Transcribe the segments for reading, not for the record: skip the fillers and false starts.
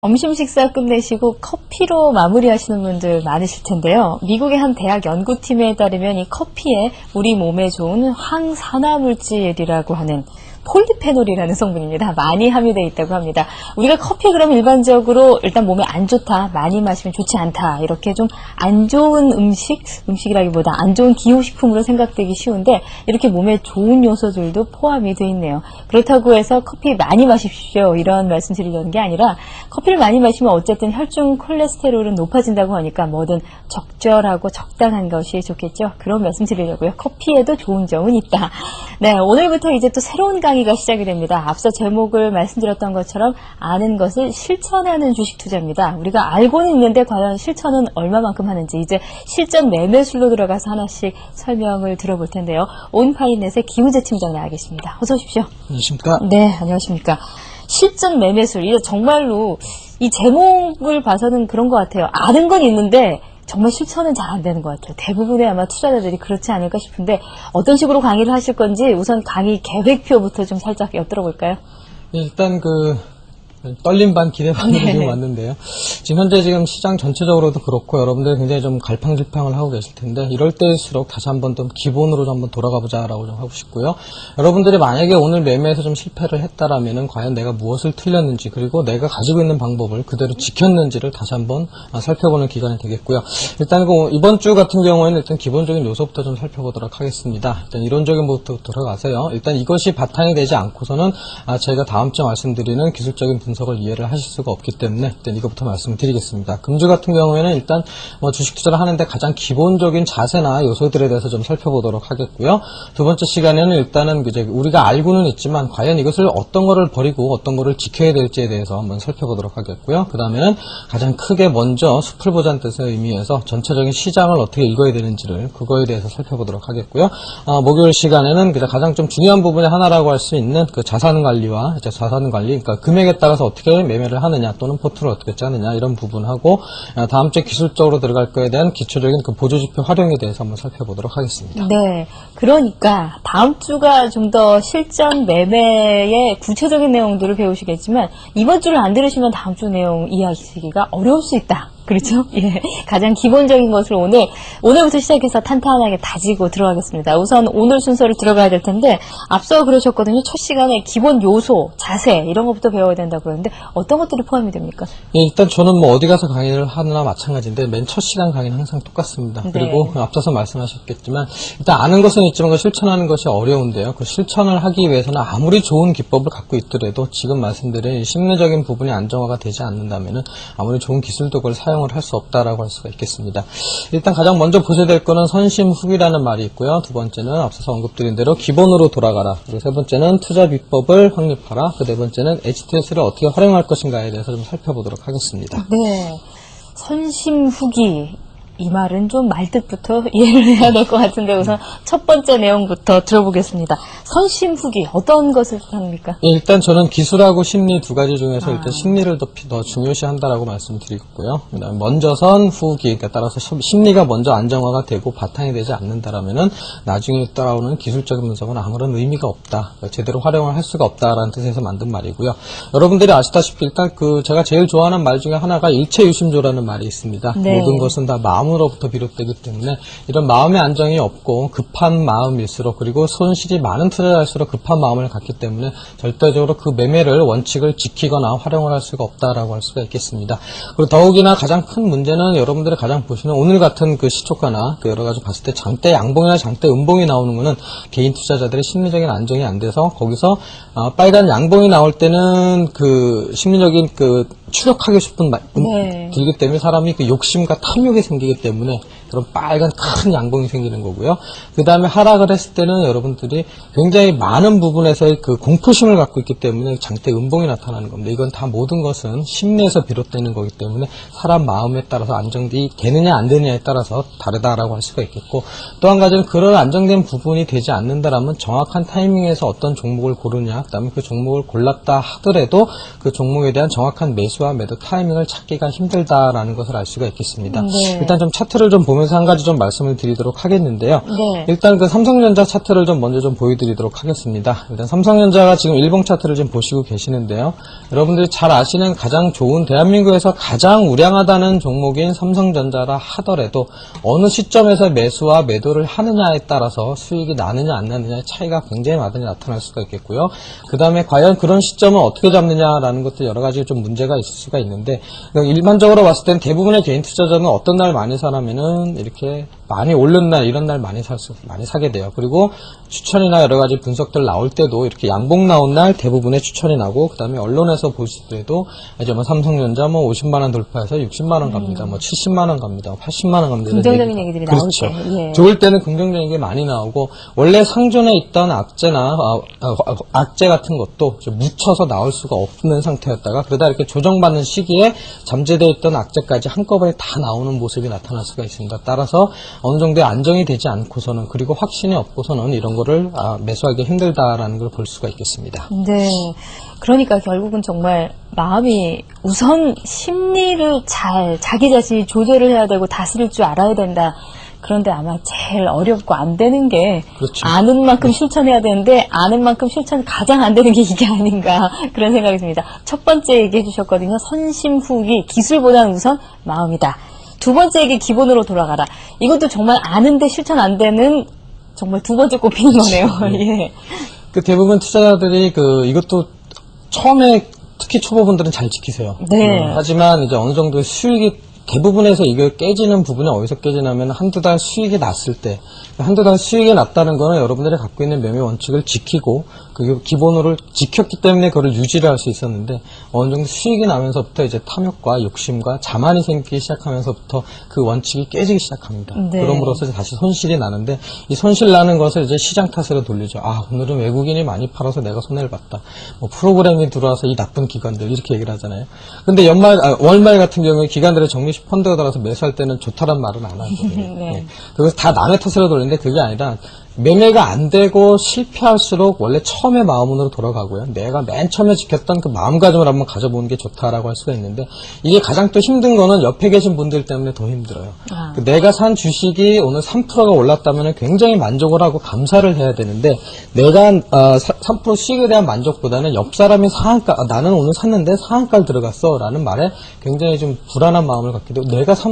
점심 식사 끝내시고 커피로 마무리하시는 분들 많으실 텐데요. 미국의 한 대학 연구팀에 따르면 이 커피에 우리 몸에 좋은 항산화물질이라고 하는 폴리페놀이라는 성분입니다. 많이 함유되어 있다고 합니다. 우리가 커피 그럼 일반적으로 일단 몸에 안 좋다, 많이 마시면 좋지 않다, 이렇게 좀 안 좋은 음식이라기보다 안 좋은 기호식품으로 생각되기 쉬운데 이렇게 몸에 좋은 요소들도 포함이 되어 있네요. 그렇다고 해서 커피 많이 마십시오, 이런 말씀 드리려는 게 아니라 커피를 많이 마시면 어쨌든 혈중 콜레스테롤은 높아진다고 하니까 뭐든 적절하고 적당한 것이 좋겠죠. 그런 말씀 드리려고요. 커피에도 좋은 점은 있다. 네, 오늘부터 이제 또 새로운 강의가 시작이 됩니다. 앞서 제목을 말씀드렸던 것처럼 아는 것을 실천하는 주식 투자입니다. 우리가 알고는 있는데 과연 실천은 얼마만큼 하는지 이제 실전 매매술로 들어가서 하나씩 설명을 들어볼 텐데요. 온파이넷의 기우재 팀장 나와 계십니다. 어서 오십시오. 안녕하십니까? 네, 안녕하십니까. 실전 매매술, 이게 정말로 이 제목을 봐서는 그런 것 같아요. 아는 건 있는데 정말 실천은 잘 안 되는 것 같아요. 대부분의 아마 투자자들이 그렇지 않을까 싶은데 어떤 식으로 강의를 하실 건지 우선 강의 계획표부터 좀 살짝 엿들어볼까요? 일단 떨림 반 기대 반으로 지금 왔는데요. 지금 현재 시장 전체적으로도 그렇고 여러분들 굉장히 좀 갈팡질팡을 하고 계실 텐데 이럴 때일수록 다시 한번 좀 기본으로 좀 한번 돌아가 보자라고 좀 하고 싶고요. 여러분들이 만약에 오늘 매매에서 좀 실패를 했다라면은 과연 내가 무엇을 틀렸는지 그리고 내가 가지고 있는 방법을 그대로 지켰는지를 다시 한번 살펴보는 기간이 되겠고요. 일단 이번 주 같은 경우에는 일단 기본적인 요소부터 좀 살펴보도록 하겠습니다. 일단 이론적인 부분부터 들어가서요. 일단 이것이 바탕이 되지 않고서는 제가 다음 주에 말씀드리는 기술적인 분석을 이해를 하실 수가 없기 때문에 일단 이것부터 말씀을 드리겠습니다. 금주 같은 경우에는 일단 주식 투자를 하는데 가장 기본적인 자세나 요소들에 대해서 좀 살펴보도록 하겠고요. 두 번째 시간에는 일단은 이제 우리가 알고는 있지만 과연 이것을 어떤 거를 버리고 어떤 거를 지켜야 될지에 대해서 한번 살펴보도록 하겠고요. 그 다음에는 가장 크게 먼저 숲을 보자는 뜻의 의미에서 전체적인 시장을 어떻게 읽어야 되는지를 그거에 대해서 살펴보도록 하겠고요. 목요일 시간에는 가장 좀 중요한 부분의 하나라고 할 수 있는 그 자산관리와 자산관리, 그러니까 금액에 따라서 어떻게 매매를 하느냐 또는 포트를 어떻게 짜느냐 이런 부분하고 다음 주에 기술적으로 들어갈 거에 대한 기초적인 그 보조지표 활용에 대해서 한번 살펴보도록 하겠습니다. 네, 그러니까 다음 주가 좀 더 실전 매매의 구체적인 내용들을 배우시겠지만 이번 주를 안 들으시면 다음 주 내용 이해하시기가 어려울 수 있다. 그렇죠? 예. 가장 기본적인 것을 오늘부터 시작해서 탄탄하게 다지고 들어가겠습니다. 우선 오늘 순서를 들어가야 될 텐데, 앞서 그러셨거든요. 첫 시간에 기본 요소, 자세, 이런 것부터 배워야 된다고 그러는데, 어떤 것들이 포함이 됩니까? 예, 일단 저는 어디 가서 강의를 하느나 마찬가지인데, 맨 첫 시간 강의는 항상 똑같습니다. 네. 그리고 앞서서 말씀하셨겠지만, 일단 아는 것은 있지만 실천하는 것이 어려운데요. 그 실천을 하기 위해서는 아무리 좋은 기법을 갖고 있더라도 지금 말씀드린 심리적인 부분이 안정화가 되지 않는다면은 아무리 좋은 기술도 그걸 사용을 할 수 없다라고 할 수가 있겠습니다. 일단 가장 먼저 보셔야 될 거는 선심후기라는 말이 있고요. 두 번째는 앞서서 언급드린 대로 기본으로 돌아가라. 그리고 세 번째는 투자 비법을 확립하라. 그 네 번째는 HTS를 어떻게 활용할 것인가에 대해서 좀 살펴보도록 하겠습니다. 네. 선심후기. 이 말은 좀 말뜻부터 이해를 해야 될 것 같은데 우선 첫 번째 내용부터 들어보겠습니다. 선심후기 어떤 것을 합니까? 예, 일단 저는 기술하고 심리 두 가지 중에서 일단 심리를 더 중요시한다라고 말씀드리고요. 그다음에 먼저 선 후기, 그러니까 따라서 심리가 먼저 안정화가 되고 바탕이 되지 않는다라면은 나중에 따라오는 기술적인 분석은 아무런 의미가 없다, 제대로 활용을 할 수가 없다라는 뜻에서 만든 말이고요. 여러분들이 아시다시피 일단 제가 제일 좋아하는 말 중에 하나가 일체유심조라는 말이 있습니다. 네. 모든 것은 다 마음으로부터 비롯되기 때문에 이런 마음의 안정이 없고 급한 마음일수록 그리고 손실이 많은 투자자일수록 급한 마음을 갖기 때문에 절대적으로 그 매매를 원칙을 지키거나 활용을 할 수가 없다라고 할 수가 있겠습니다. 그리고 더욱이나 가장 큰 문제는 여러분들이 가장 보시는 오늘 같은 그 시초가나 여러 가지 봤을 때 장대 양봉이나 장대 음봉이 나오는 거는 개인 투자자들의 심리적인 안정이 안 돼서 거기서 빨간 양봉이 나올 때는 그 심리적인 추격하고 싶은 들기 때문에 사람이 욕심과 탐욕이 생기기 때문에 그런 빨간 큰 양봉이 생기는 거고요. 그 다음에 하락을 했을 때는 여러분들이 굉장히 많은 부분에서의 그 공포심을 갖고 있기 때문에 장대 음봉이 나타나는 겁니다. 이건 다 모든 것은 심리에서 비롯되는 거기 때문에 사람 마음에 따라서 안정이 되느냐 안 되느냐에 따라서 다르다라고 할 수가 있겠고, 또 한 가지는 그런 안정된 부분이 되지 않는다라면 정확한 타이밍에서 어떤 종목을 고르냐, 그 다음에 그 종목을 골랐다 하더라도 그 종목에 대한 정확한 매수 매수와 매도 타이밍을 찾기가 힘들다라는 것을 알 수가 있겠습니다. 네. 일단 좀 차트를 좀 보면서 한 가지 좀 말씀을 드리도록 하겠는데요. 네. 일단 그 삼성전자 차트를 좀 먼저 좀 보여드리도록 하겠습니다. 일단 삼성전자가 지금 일봉 차트를 좀 보시고 계시는데요. 여러분들이 잘 아시는 가장 좋은 대한민국에서 가장 우량하다는 종목인 삼성전자라 하더라도 어느 시점에서 매수와 매도를 하느냐에 따라서 수익이 나느냐 안 나느냐의 차이가 굉장히 많이 나타날 수가 있겠고요. 그 다음에 과연 그런 시점을 어떻게 잡느냐라는 것도 여러 가지 좀 문제가 있을 수가 있는데, 일반적으로 봤을 땐 대부분의 개인 투자자는 어떤 날 많이 사라면은 이렇게 많이 오른 날, 이런 날 많이 사게 돼요. 그리고 추천이나 여러 가지 분석들 나올 때도 이렇게 양봉 나온 날 대부분의 추천이 나고, 그 다음에 언론에서 보실 때도 이제 뭐 삼성전자 뭐 50만원 돌파해서 60만원 갑니다. 뭐 70만원 갑니다. 80만원 갑니다. 긍정적인 얘기들이 나올 그렇죠. 때. 예. 좋을 때는 긍정적인 게 많이 나오고, 원래 상존에 있던 악재나 악재 같은 것도 좀 묻혀서 나올 수가 없는 상태였다가, 그러다 이렇게 조정받는 시기에 잠재되어 있던 악재까지 한꺼번에 다 나오는 모습이 나타날 수가 있습니다. 따라서 어느 정도의 안정이 되지 않고서는, 그리고 확신이 없고서는 이런 거를 매수하기 힘들다라는 걸 볼 수가 있겠습니다. 네. 그러니까 결국은 정말 마음이 우선 심리를 자기 자신이 조절을 해야 되고 다스릴 줄 알아야 된다. 그런데 아마 제일 어렵고 안 되는 게 그렇죠. 아는 만큼 실천해야 되는데 아는 만큼 실천 가장 안 되는 게 이게 아닌가 그런 생각이 듭니다. 첫 번째 얘기해 주셨거든요. 선심후기, 기술보다는 우선 마음이다. 두 번째 얘기 기본으로 돌아가라. 이것도 정말 아는데 실천 안 되는 정말 두 번째 꼽히는 거네요. 예. 그 대부분 투자자들이 이것도 처음에 특히 초보분들은 잘 지키세요. 네. 하지만 이제 어느 정도 수익이 대부분에서 이게 깨지는 부분이 어디서 깨지냐면 한두 달 수익이 났을 때, 한두 달 수익이 났다는 거는 여러분들이 갖고 있는 매매 원칙을 지키고 그 기본으로 지켰기 때문에 그걸 유지를 할 수 있었는데, 어느 정도 수익이 나면서부터 이제 탐욕과 욕심과 자만이 생기기 시작하면서부터 그 원칙이 깨지기 시작합니다. 네. 그럼으로써 다시 손실이 나는데, 이 손실 나는 것을 이제 시장 탓으로 돌리죠. 오늘은 외국인이 많이 팔아서 내가 손해를 봤다. 뭐 프로그램이 들어와서 이 나쁜 기관들, 이렇게 얘기를 하잖아요. 근데 월말 같은 경우에 기관들의 정리식 펀드가 들어와서 매수할 때는 좋다란 말은 안 하거든요. 네. 네. 그래서 다 남의 탓으로 돌리는데 그게 아니라, 매매가 안 되고 실패할수록 원래 처음의 마음으로 돌아가고요. 내가 맨 처음에 지켰던 그 마음가짐을 한번 가져보는 게 좋다라고 할 수가 있는데, 이게 가장 또 힘든 거는 옆에 계신 분들 때문에 더 힘들어요. 내가 산 주식이 오늘 3%가 올랐다면 굉장히 만족을 하고 감사를 해야 되는데, 내가 3% 수익에 대한 만족보다는 옆 사람이 상한가, 나는 오늘 샀는데 상한가를 들어갔어 라는 말에 굉장히 좀 불안한 마음을 갖게 되고,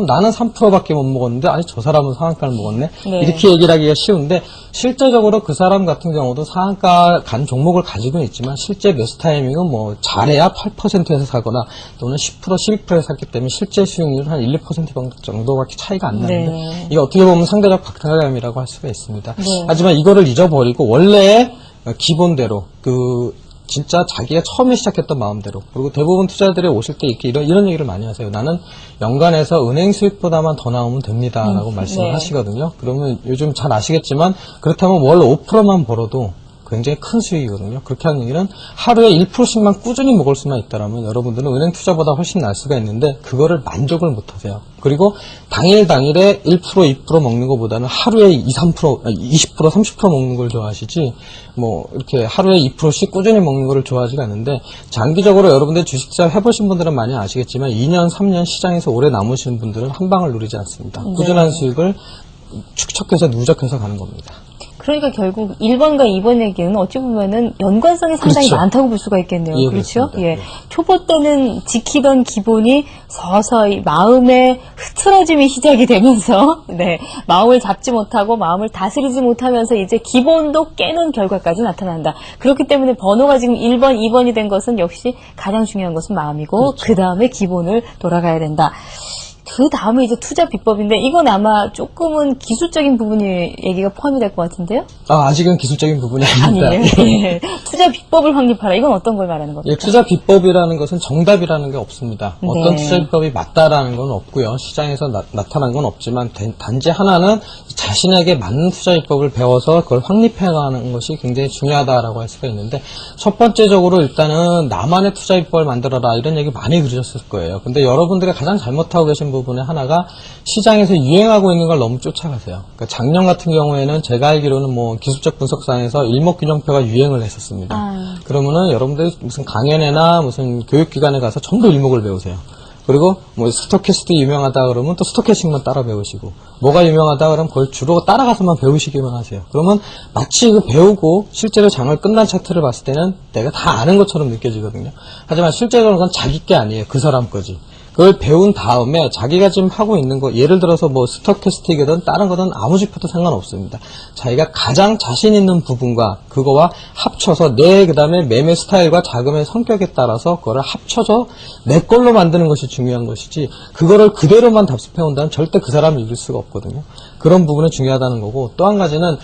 나는 3%밖에 못 먹었는데 아니 저 사람은 상한가를 먹었네. 네. 이렇게 얘기를 하기가 쉬운데, 실제적으로 그 사람 같은 경우도 상한가 간 종목을 가지고는 있지만 실제 매수 타이밍은 뭐 잘해야 8%에서 사거나 또는 10%, 12%에 샀기 때문에 실제 수익률은 한 1, 2% 정도밖에 차이가 안 나는데, 네. 이게 어떻게 보면 상대적 박탈감이라고 할 수가 있습니다. 네. 하지만 이거를 잊어버리고 원래의 기본대로 진짜 자기가 처음에 시작했던 마음대로, 그리고 대부분 투자자들이 오실 때 이렇게 이런 얘기를 많이 하세요. 나는 연간에서 은행 수익보다만 더 나오면 됩니다라고 말씀을 네. 하시거든요. 그러면 요즘 잘 아시겠지만, 그렇다면 월 5%만 벌어도 굉장히 큰 수익이거든요. 그렇게 하는 얘기는 하루에 1%씩만 꾸준히 먹을 수만 있다라면 여러분들은 은행 투자보다 훨씬 날 수가 있는데, 그거를 만족을 못 하세요. 그리고 당일에 1%, 2% 먹는 것보다는 하루에 20%, 30% 먹는 걸 좋아하시지, 뭐 이렇게 하루에 2%씩 꾸준히 먹는 걸 좋아하지가 않는데, 장기적으로 여러분들 주식 투자 해보신 분들은 많이 아시겠지만 2년, 3년 시장에서 오래 남으시는 분들은 한 방을 누리지 않습니다. 네. 꾸준한 수익을 축적해서 누적해서 가는 겁니다. 그러니까 결국 1번과 2번 얘기는 어찌 보면은 연관성이 상당히 그렇죠. 많다고 볼 수가 있겠네요. 예, 그렇죠? 그렇습니다. 예. 네. 초보 때는 지키던 기본이 서서히 마음의 흐트러짐이 시작이 되면서, 네. 마음을 잡지 못하고 마음을 다스리지 못하면서 이제 기본도 깨는 결과까지 나타난다. 그렇기 때문에 번호가 지금 1번, 2번이 된 것은 역시 가장 중요한 것은 마음이고, 그렇죠. 그 다음에 기본을 돌아가야 된다. 그 다음에 이제 투자 비법인데, 이건 아마 조금은 기술적인 부분이 얘기가 포함이 될 것 같은데요? 아직은 기술적인 부분이 아닙니다. 아니에요. 예. 투자 비법을 확립하라. 이건 어떤 걸 말하는 겁니까? 예, 투자 비법이라는 것은 정답이라는 게 없습니다. 어떤 네. 투자 비법이 맞다라는 건 없고요. 시장에서 나타난 건 없지만, 단지 하나는 자신에게 맞는 투자 비법을 배워서 그걸 확립해가는 것이 굉장히 중요하다라고 할 수가 있는데, 첫 번째적으로 일단은 나만의 투자 비법을 만들어라, 이런 얘기 많이 들으셨을 거예요. 근데 여러분들이 가장 잘못하고 계신 부분의 하나가 시장에서 유행하고 있는 걸 너무 쫓아가세요. 그러니까 작년 같은 경우에는 제가 알기로는 뭐 기술적 분석상에서 일목균형표가 유행을 했었습니다. 그러면은 여러분들이 무슨 강연회나 무슨 교육기관에 가서 전부 일목을 배우세요. 그리고 뭐 스토캐스트 유명하다 그러면 또 스토캐스팅만 따라 배우시고, 뭐가 유명하다 그러면 그걸 주로 따라가서만 배우시기만 하세요. 그러면 마치 그 배우고 실제로 장을 끝난 차트를 봤을 때는 내가 다 아는 것처럼 느껴지거든요. 하지만 실제로는 그건 자기 게 아니에요. 그 사람 거지. 그걸 배운 다음에 자기가 지금 하고 있는 거, 예를 들어서 뭐 스토캐스틱이든 다른 거든 아무 집혀도 상관없습니다. 자기가 가장 자신 있는 부분과 그거와 합쳐서 그 다음에 매매 스타일과 자금의 성격에 따라서 그거를 합쳐서 내 걸로 만드는 것이 중요한 것이지, 그거를 그대로만 답습해 온다면 절대 그 사람을 이길 수가 없거든요. 그런 부분이 중요하다는 거고, 또 한 가지는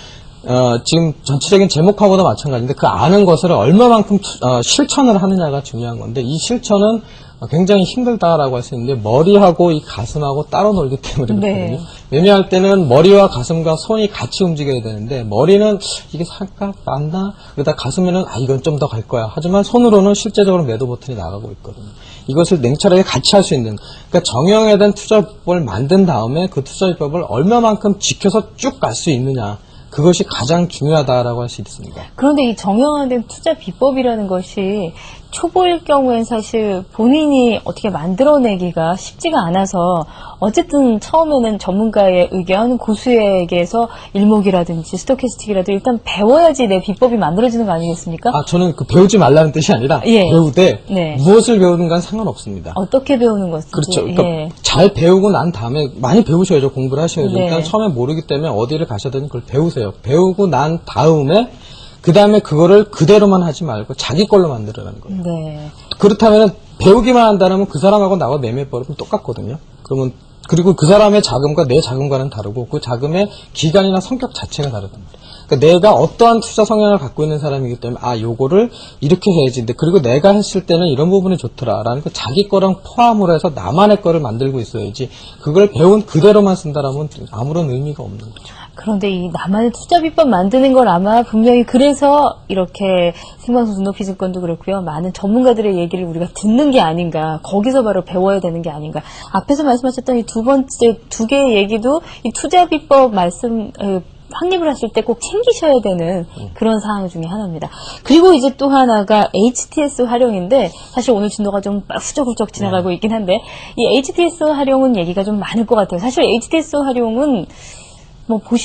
지금 전체적인 제목하고도 마찬가지인데 그 아는 것을 얼마만큼 실천을 하느냐가 중요한 건데, 이 실천은 굉장히 힘들다라고 할 수 있는데 머리하고 이 가슴하고 따로 놀기 때문에 그렇거든요. 매매할 때는 머리와 가슴과 손이 같이 움직여야 되는데 머리는 이게 살까 맞나 그러다 가슴에는 이건 좀 더 갈 거야. 하지만 손으로는 실제적으로 매도 버튼이 나가고 있거든요. 이것을 냉철하게 같이 할 수 있는, 그러니까 정형에 대한 투자 비법을 만든 다음에 그 투자 비법을 얼마만큼 지켜서 쭉 갈 수 있느냐, 그것이 가장 중요하다라고 할 수 있습니다. 그런데 이 정형화된 투자 비법이라는 것이 초보일 경우엔 사실 본인이 어떻게 만들어내기가 쉽지가 않아서, 어쨌든 처음에는 전문가의 의견, 고수에게서 일목이라든지 스토캐스틱이라도 일단 배워야지 내 비법이 만들어지는 거 아니겠습니까? 저는 그 배우지 말라는 뜻이 아니라 배우되 무엇을 배우든 간 상관없습니다. 어떻게 배우는 것인지. 그렇죠. 그러니까 잘 배우고 난 다음에 많이 배우셔야죠. 공부를 하셔야죠. 그러니까 처음에 모르기 때문에 어디를 가셔든 그걸 배우세요. 배우고 난 다음에 그 다음에 그거를 그대로만 하지 말고 자기 걸로 만들어라는 거예요. 그렇다면 배우기만 한다면 그 사람하고 나하고 매매법은 똑같거든요. 그리고 그 사람의 자금과 내 자금과는 다르고 그 자금의 기간이나 성격 자체가 다르단 말이에요. 그러니까 내가 어떠한 투자 성향을 갖고 있는 사람이기 때문에 요거를 이렇게 해야지. 근데 그리고 내가 했을 때는 이런 부분이 좋더라라는 그 자기 거랑 포함을 해서 나만의 거를 만들고 있어야지, 그걸 배운 그대로만 쓴다라면 아무런 의미가 없는 거죠. 그런데 이 나만의 투자 비법 만드는 걸 아마 분명히 그래서 이렇게 생방송 눈높이증권도 그렇고요. 많은 전문가들의 얘기를 우리가 듣는 게 아닌가, 거기서 바로 배워야 되는 게 아닌가. 앞에서 말씀하셨던 이 두 개의 얘기도 이 투자 비법 확립을 하실 때 꼭 챙기셔야 되는 그런 사항 중에 하나입니다. 그리고 이제 또 하나가 HTS 활용인데, 사실 오늘 진도가 좀 후적후적 지나가고 있긴 한데, 이 HTS 활용은 얘기가 좀 많을 것 같아요. 사실 HTS 활용은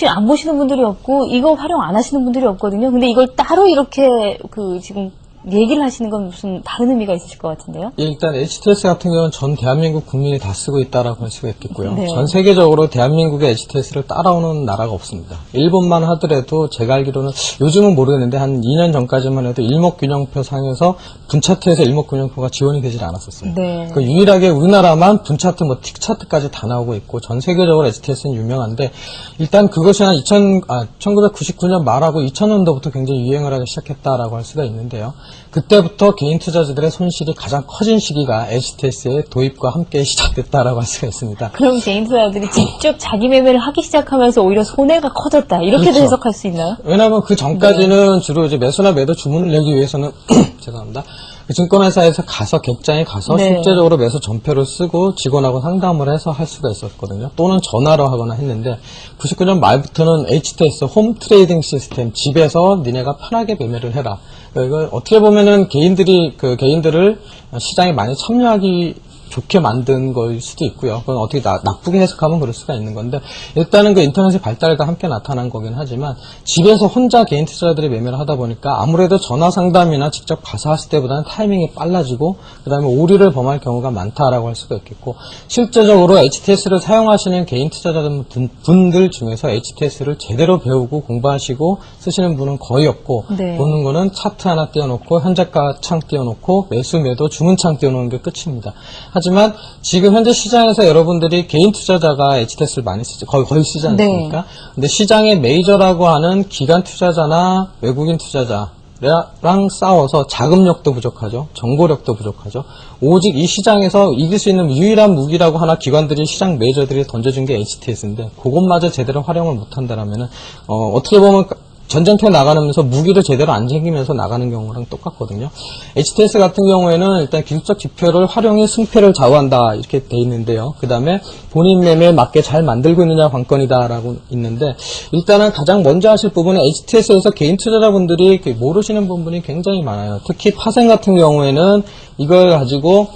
안 보시는 분들이 없고, 이거 활용 안 하시는 분들이 없거든요. 근데 이걸 따로 이렇게 지금 얘기를 하시는 건 무슨 다른 의미가 있으실 것 같은데요? 일단 HTS 같은 경우는 전 대한민국 국민이 다 쓰고 있다라고 할 수가 있겠고요. 전 세계적으로 대한민국의 HTS를 따라오는 나라가 없습니다. 일본만 하더라도 제가 알기로는, 요즘은 모르겠는데 한 2년 전까지만 해도 일목균형표 상에서 분차트에서 일목균형표가 지원이 되질 않았었어요. 그 유일하게 우리나라만 분차트, 틱차트까지 다 나오고 있고, 전 세계적으로 HTS는 유명한데, 일단 그것이 한 1999년 말하고 2000년도부터 굉장히 유행을 하기 시작했다라고 할 수가 있는데요. 그때부터 개인 투자자들의 손실이 가장 커진 시기가 HTS의 도입과 함께 시작됐다라고 할 수가 있습니다. 그럼 개인 투자자들이 직접 자기 매매를 하기 시작하면서 오히려 손해가 커졌다, 이렇게도 해석할 수 있나요? 왜냐하면 그 전까지는 주로 이제 매수나 매도 주문을 내기 위해서는 죄송합니다. 그 증권회사에서 가서, 객장에 가서 실제적으로 매수 전표를 쓰고 직원하고 상담을 해서 할 수가 있었거든요. 또는 전화로 하거나 했는데, 99년 말부터는 HTS, 홈 트레이딩 시스템, 집에서 니네가 편하게 매매를 해라. 이걸 어떻게 보면은 개인들을 시장에 많이 참여하기 좋게 만든 걸 수도 있고요. 그건 어떻게 나쁘게 해석하면 그럴 수가 있는 건데, 일단은 그 인터넷의 발달과 함께 나타난 거긴 하지만, 집에서 혼자 개인 투자자들이 매매를 하다 보니까 아무래도 전화 상담이나 직접 가서 했을 때보다는 타이밍이 빨라지고, 그 다음에 오류를 범할 경우가 많다라고 할 수가 있겠고, 실제적으로 HTS를 사용하시는 개인 투자자분들 중에서 HTS를 제대로 배우고 공부하시고 쓰시는 분은 거의 없고, 보는 거는 차트 하나 띄워놓고 현재가 창 띄워놓고 매수 매도 주문창 띄워놓는 게 끝입니다. 하지만 지금 현재 시장에서 여러분들이 개인 투자자가 HTS를 많이 쓰죠. 거의 쓰지 않습니까? 근데 시장의 메이저라고 하는 기관 투자자나 외국인 투자자랑 싸워서 자금력도 부족하죠. 정보력도 부족하죠. 오직 이 시장에서 이길 수 있는 유일한 무기라고 하나 기관들이, 시장 메이저들이 던져준 게 HTS인데, 그것마저 제대로 활용을 못한다라면은, 어떻게 보면 전쟁터에 나가면서 무기를 제대로 안 챙기면서 나가는 경우랑 똑같거든요. HTS 같은 경우에는 일단 기술적 지표를 활용해 승패를 좌우한다 이렇게 돼 있는데요. 그 다음에 본인 매매에 맞게 잘 만들고 있느냐 관건이다라고 있는데 일단은 가장 먼저 하실 부분은 HTS에서 개인 투자자분들이 모르시는 부분이 굉장히 많아요. 특히 파생 같은 경우에는 이걸 가지고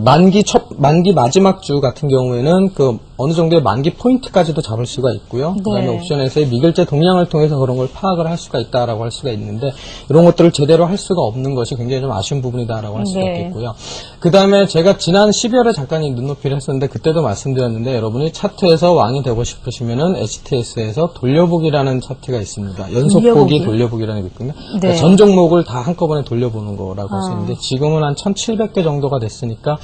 만기 마지막 주 같은 경우에는 어느 정도의 만기 포인트까지도 잡을 수가 있고요. 네. 그다음에 옵션에서의 미결제 동향을 통해서 그런 걸 파악을 할 수가 있다라고 할 수가 있는데 이런 것들을 제대로 할 수가 없는 것이 굉장히 좀 아쉬운 부분이다라고 할 수가 네. 있겠고요. 그다음에 제가 지난 12월에 잠깐 눈높이를 했었는데 그때도 말씀드렸는데 여러분이 차트에서 왕이 되고 싶으시면은 HTS에서 돌려보기라는 차트가 있습니다. 연속보기 돌려보기라는 게 있거든요. 네. 그러니까 전 종목을 다 한꺼번에 돌려보는 거라고 할 수 있는데 지금은 한 1700개 정도가 됐으니까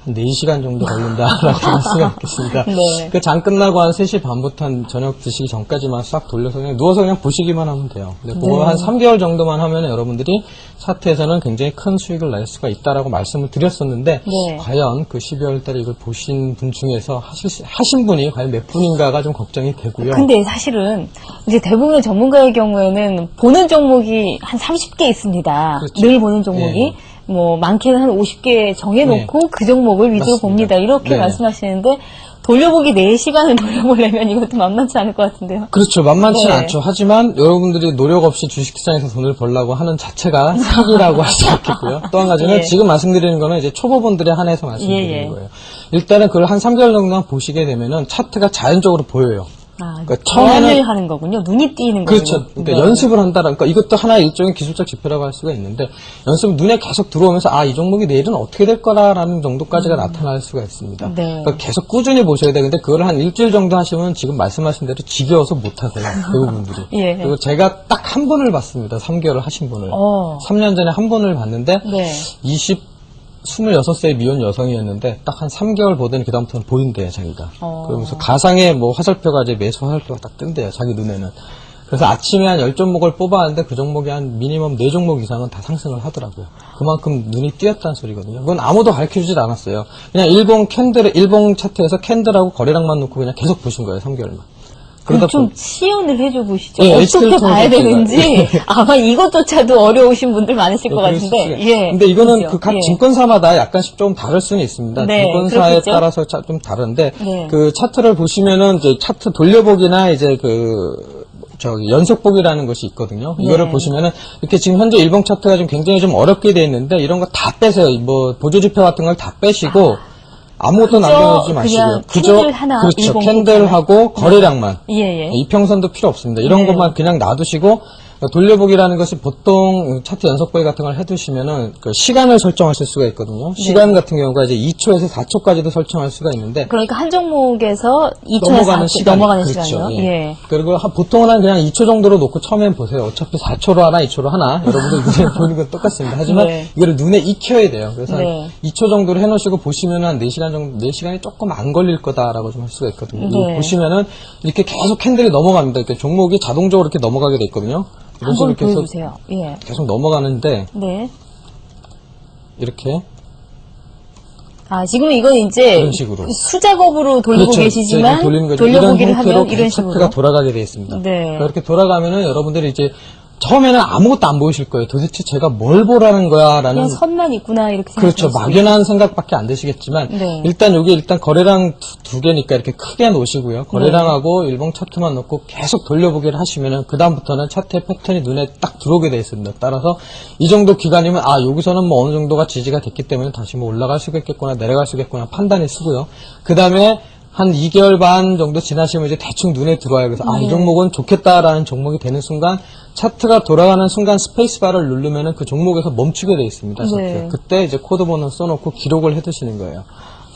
한 4시간 정도 걸린다라고 할 수가 있겠습니다. 네. 그 장 끝나고 한 3시 반부터 한 저녁 드시기 전까지만 싹 돌려서 그냥 누워서 그냥 보시기만 하면 돼요. 근데 그거 네. 한 3개월 정도만 하면 여러분들이 차트에서는 굉장히 큰 수익을 낼 수가 있다라고 말씀을 드렸었는데 네. 과연 그 12월 달에 이걸 보신 분 중에서 하신 분이 과연 몇 분인가가 좀 걱정이 되고요. 근데 사실은 이제 대부분의 전문가의 경우에는 보는 종목이 한 30개 있습니다. 그렇죠. 늘 보는 종목이. 뭐 많게는 한 50개 정해놓고 그 종목을 위주로 맞습니다. 봅니다. 이렇게 네. 말씀하시는데 돌려보기 4시간을 돌려보려면 이것도 만만치 않을 것 같은데요. 그렇죠. 만만치 네. 않죠. 하지만 여러분들이 노력 없이 주식시장에서 돈을 벌려고 하는 자체가 사기라고 할 수 있겠고요. 또 한 가지는 예. 지금 말씀드리는 거는 이제 초보분들에 한해서 말씀드리는 예, 예. 거예요. 일단은 그걸 한 3개월 정도만 보시게 되면은 차트가 자연적으로 보여요. 그러니까 처음에는 제안을 하는 거군요. 눈이 띄는 거군요. 그렇죠. 그러니까 네. 연습을 한다라는, 그러니까 이것도 하나의 일종의 기술적 지표라고 할 수가 있는데, 연습 눈에 계속 들어오면서, 이 종목이 내일은 어떻게 될 거라는 정도까지가 나타날 수가 있습니다. 네. 그러니까 계속 꾸준히 보셔야 되는데, 그걸 한 일주일 정도 하시면 지금 말씀하신 대로 지겨워서 못 하세요. 대부분들이. 예. 그리고 제가 딱 한 분을 봤습니다. 3개월을 하신 분을. 3년 전에 한 분을 봤는데, 네. 26세 미혼 여성이었는데 딱 한 3개월 보더니 그다음부터는 보인대요 자기가. 그러면서 가상의 뭐 화살표가 이제 매수 화살표가 딱 뜬대요 자기 눈에는. 그래서 아침에 한 10종목을 뽑았는데 그 종목이 한 미니멈 4종목 이상은 다 상승을 하더라고요. 그만큼 눈이 띄었다는 소리거든요. 그건 아무도 가르쳐주질 않았어요. 그냥 일봉 차트에서 캔들하고 거래량만 놓고 그냥 계속 보신 거예요 3개월만. 그러다 좀 시연을 해줘 보시죠. 예, 어떻게 엑셀 봐야 통해서 되는지 아마 이것조차도 어려우신 분들 많으실 것 같은데. 예. 근데 이거는 그렇죠. 그 각 예. 증권사마다 약간씩 좀 다를 수는 있습니다. 네, 증권사에 그렇겠죠. 따라서 좀 다른데 네. 그 차트를 보시면은 이제 차트 돌려보기나 이제 연속보기라는 것이 있거든요. 이거를 네. 보시면은 이렇게 지금 현재 일봉 차트가 좀 굉장히 좀 어렵게 되어 있는데 이런 거 다 빼세요. 뭐 보조지표 같은 걸 다 빼시고 아무것도 남겨놓지 마시고요. 캔들 하나, 그렇죠. 일봉 캔들하고 거래량만. 예. 이평선도 필요 없습니다. 이런 네. 것만 그냥 놔두시고 돌려보기라는 것이 보통 차트 연속보기 같은 걸 해두시면은 그 시간을 설정하실 수가 있거든요. 시간 같은 경우가 이제 2초에서 4초까지도 설정할 수가 있는데 그러니까 한 종목에서 2초에서 4초 넘어가는 그렇죠. 시간이요. 예. 예. 그리고 보통은 한 그냥 2초 정도로 놓고 처음엔 보세요. 어차피 4초로 하나, 2초로 하나. 여러분들 눈에 보는 건 똑같습니다. 하지만 네. 이거를 눈에 익혀야 돼요. 그래서 네. 한 2초 정도로 해놓으시고 보시면 한 4시간 정도, 4시간이 조금 안 걸릴 거다라고 좀 할 수가 있거든요. 이거 네. 보시면은 이렇게 계속 캔들이 넘어갑니다. 이렇게 종목이 자동적으로 이렇게 넘어가게 돼 있거든요. 이런 식으로 한번 계속 보여주세요. 예. 계속 넘어가는데 네. 이렇게 지금 이건 이제 이런 식으로. 수작업으로 돌리고 그렇죠. 계시지만 돌리는 거죠. 돌려보기를 이런 형태로 하면 이런 차트가 식으로. 돌아가게 되어 있습니다. 네. 이렇게 돌아가면은 여러분들이 이제 처음에는 아무것도 안 보이실 거예요. 도대체 제가 뭘 보라는 거야라는 그냥 선만 있구나 이렇게 그렇죠. 생각하시죠. 막연한 생각밖에 안 드시겠지만 네. 일단 여기 거래량 두 개니까 이렇게 크게 놓으시고요. 거래량하고 일봉 차트만 놓고 계속 돌려보기를 하시면은 그 다음부터는 차트의 패턴이 눈에 딱 들어오게 되어 있습니다. 따라서 이 정도 기간이면 여기서는 뭐 어느 정도가 지지가 됐기 때문에 다시 뭐 올라갈 수가 있겠구나 내려갈 수가 있겠구나 판단이 쓰고요. 그 다음에 한 2개월 반 정도 지나시면 이제 대충 눈에 들어와요. 그래서 이 종목은 좋겠다라는 종목이 되는 순간 차트가 돌아가는 순간 스페이스바를 누르면은 그 종목에서 멈추게 돼 있습니다. 네. 그때 이제 코드번호 써놓고 기록을 해두시는 거예요.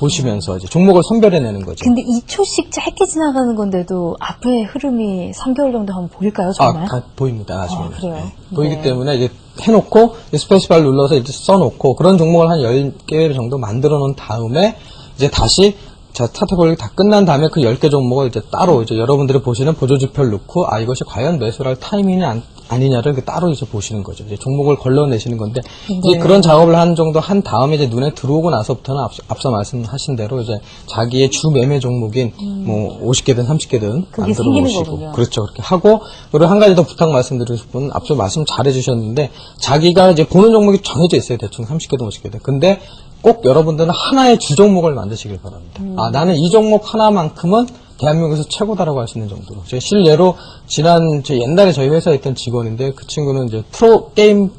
보시면서 이제 종목을 선별해내는 거죠. 근데 2초씩 짧게 지나가는 건데도 앞의 흐름이 3개월 정도 한번 보일까요, 정말? 다 보입니다. 나중에. 그래요? 보이기 네. 때문에 이제 해놓고 스페이스바를 눌러서 이제 써놓고 그런 종목을 한 10개 정도 만들어 놓은 다음에 이제 다시 차트 볼기 다 끝난 다음에 그 10개 종목을 이제 따로 이제 여러분들이 보시는 보조지표를 넣고 이것이 과연 매수할 타이밍이 아니냐를 따로 이제 보시는 거죠. 이제 종목을 걸러내시는 건데, 네. 이제 그런 작업을 한 정도 한 다음에 이제 눈에 들어오고 나서부터는 앞서 말씀하신 대로 이제 자기의 주 매매 종목인 뭐 50개든 30개든 그게 생기는 만들어 거군요. 보시고, 그렇죠. 그렇게 하고, 그리고 한 가지 더 부탁 말씀드리고 싶은, 앞서 말씀 잘 해주셨는데, 자기가 이제 보는 종목이 정해져 있어요. 대충 30개든 50개든. 근데 꼭 여러분들은 하나의 주 종목을 만드시길 바랍니다. 아, 나는 이 종목 하나만큼은 대한민국에서 최고다라고 할 수 있는 정도로. 제가 실례로 옛날에 저희 회사에 있던 직원인데 그 친구는 이제 게임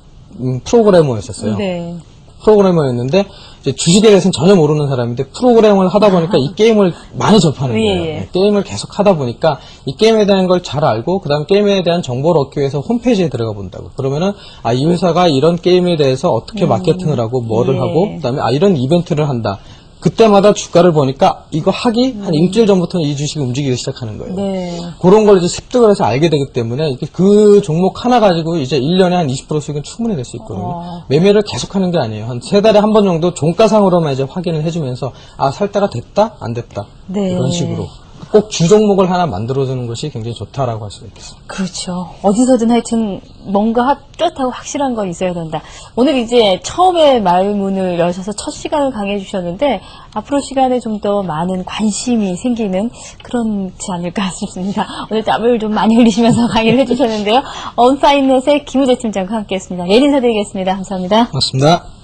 프로그래머였었어요. 네. 프로그래머였는데 이제 주식에 대해서는 전혀 모르는 사람인데 프로그램을 하다 보니까 이 게임을 많이 접하는 거예요. 예, 예. 네, 게임을 계속 하다 보니까 이 게임에 대한 걸 잘 알고 그다음 게임에 대한 정보를 얻기 위해서 홈페이지에 들어가 본다고. 그러면은 이 회사가 이런 게임에 대해서 어떻게 마케팅을 하고 뭐를 예. 하고 그다음에 이런 이벤트를 한다. 그때마다 주가를 보니까 이거 하기 한 일주일 전부터는 이 주식이 움직이기 시작하는 거예요. 네. 그런 걸 이제 습득을 해서 알게 되기 때문에 그 종목 하나 가지고 이제 1년에 한 20% 수익은 충분히 될 수 있거든요. 매매를 계속 하는 게 아니에요. 한 3달에 한 번 정도 종가상으로만 이제 확인을 해주면서 살 때가 됐다? 안 됐다? 네. 이런 식으로. 꼭 주 종목을 하나 만들어주는 것이 굉장히 좋다라고 할 수 있겠습니다. 그렇죠. 어디서든 하여튼 뭔가 뚜렷하고 확실한 건 있어야 된다. 오늘 이제 처음에 말문을 여셔서 첫 시간을 강의해 주셨는데 앞으로 시간에 좀 더 많은 관심이 생기는 그렇지 않을까 싶습니다. 오늘 땀을 좀 많이 흘리시면서 강의를 해주셨는데요. 언파이넷의 김우재 팀장과 함께했습니다. 내일 인사드리겠습니다. 감사합니다. 고맙습니다.